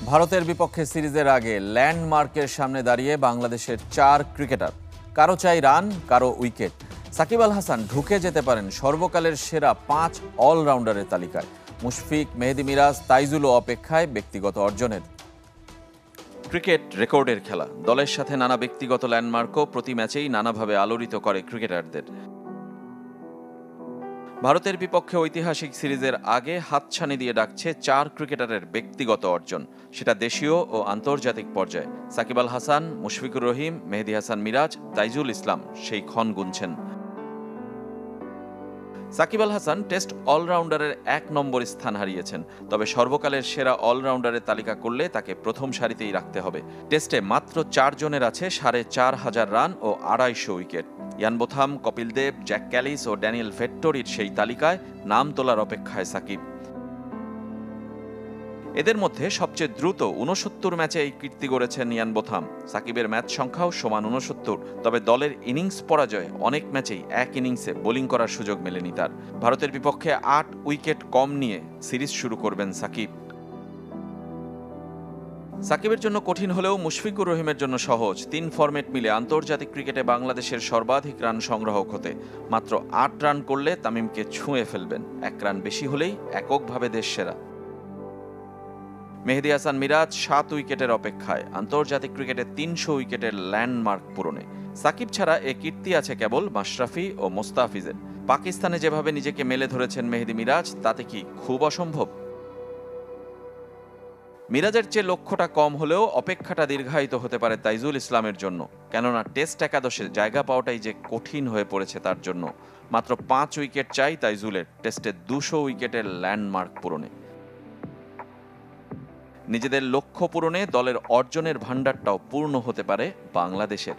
ভারতের বিপক্ষে সিরিজের আগে ল্যান্ডমার্কের সামনে দাঁড়িয়ে বাংলাদেশের 4 ক্রিকেটার। কারো চাই রান, কারো উইকেট। সাকিব আল হাসান ঢুকে যেতে পারেন সর্বকালের সেরা 5 অলরাউন্ডারের তালিকায়। মুশফিক, মেহেদী মিরাজ, তাইজুলও অপেক্ষায় ব্যক্তিগত অর্জনের। ক্রিকেট রেকর্ডের খেলা। দলের সাথে নানা ব্যক্তিগত ল্যান্ডমার্কও প্রতি ম্যাচেই নানাভাবে আলোড়িত করে ক্রিকেটারদের। ভারতের বিপক্ষে ঐতিহাসিক সিরিজের আগে হাতছানি দিয়ে ডাকছে 4 ক্রিকেটারের ব্যক্তিগত অর্জন, সেটা দেশীয় ও আন্তর্জাতিক পর্যায়ে। সাকিব আল হাসান, মুশফিকুর রহিম, মেহেদী হাসান মিরাজ, তাইজুল ইসলাম সেই ক্ষণ গুনছেন। সাকিব আল হাসান টেস্ট অলরাউন্ডারের 1 নম্বর স্থান হারিয়েছেন, তবে সর্বকালের সেরা অলরাউন্ডারের তালিকা করলে তাকে প্রথম সারিতেই রাখতে হবে। টেস্টে মাত্র 4 জনের আছে 4,500 রান ও 250 wicket. Ian Botham, Kapil Dev, Jack Kallis ও ড্যানিয়েল ভেট্টোরির সেই তালিকায় নাম তোলার অপেক্ষায় সাকিব। এদের মধ্যে সবচেয়ে দ্রুত 69 ম্যাচে এই কীর্তি গড়েছেন ইয়ান বোথাম। সাকিবের ম্যাচ সংখ্যাও সমান 69, তবে দলের ইনিংস পরাজয়ে অনেক ম্যাচেই এক ইনিংসে বোলিং করার সুযোগ মেলেনি তার। ভারতের বিপক্ষে 8 উইকেট কম নিয়ে সিরিজ শুরু করবেন সাকিব। সাকিবের জন্য কঠিন হলেও মুশফিকুর রহিমের জন্য সহজ। 3 ফরম্যাট মিলে আন্তর্জাতিক ক্রিকেটে বাংলাদেশের সর্বাধিক রান সংগ্রাহক হতে। মাত্র 8 রান করলে তামিমকে ছুঁয়ে ফেলবেন, 1 রান বেশি হলেই এককভাবে দেশসেরা। মেহেদী হাসান মিরাজ 7 উইকেটের অপেক্ষায়, আন্তর্জাতিক ক্রিকেটে 300 উইকেটের ল্যান্ডমার্ক পূরণে। সাকিব ছাড়া এ কীর্তি আছে কেবল মাশরাফি ও মোস্তাফিজের। পাকিস্তানে যেভাবে নিজেকে মেলে ধরেছেন মেহেদী মিরাজ, তাতে কি খুব অসম্ভব? মিরাজের চেয়ে লক্ষ্যটা কম হলেও অপেক্ষাটা দীর্ঘায়িত হতে পারে তাইজুল ইসলামের জন্য, কেননা টেস্ট একাদশে জায়গা পাওয়াটাই যে কঠিন হয়ে পড়েছে তার জন্য। মাত্র 5 উইকেট চাই তাইজুলের টেস্টে 200 উইকেটের ল্যান্ডমার্ক পূরণে। নিজেদের লক্ষ্য পূরণে দলের অর্জনের ভাণ্ডারটাও পূর্ণ হতে পারে বাংলাদেশের।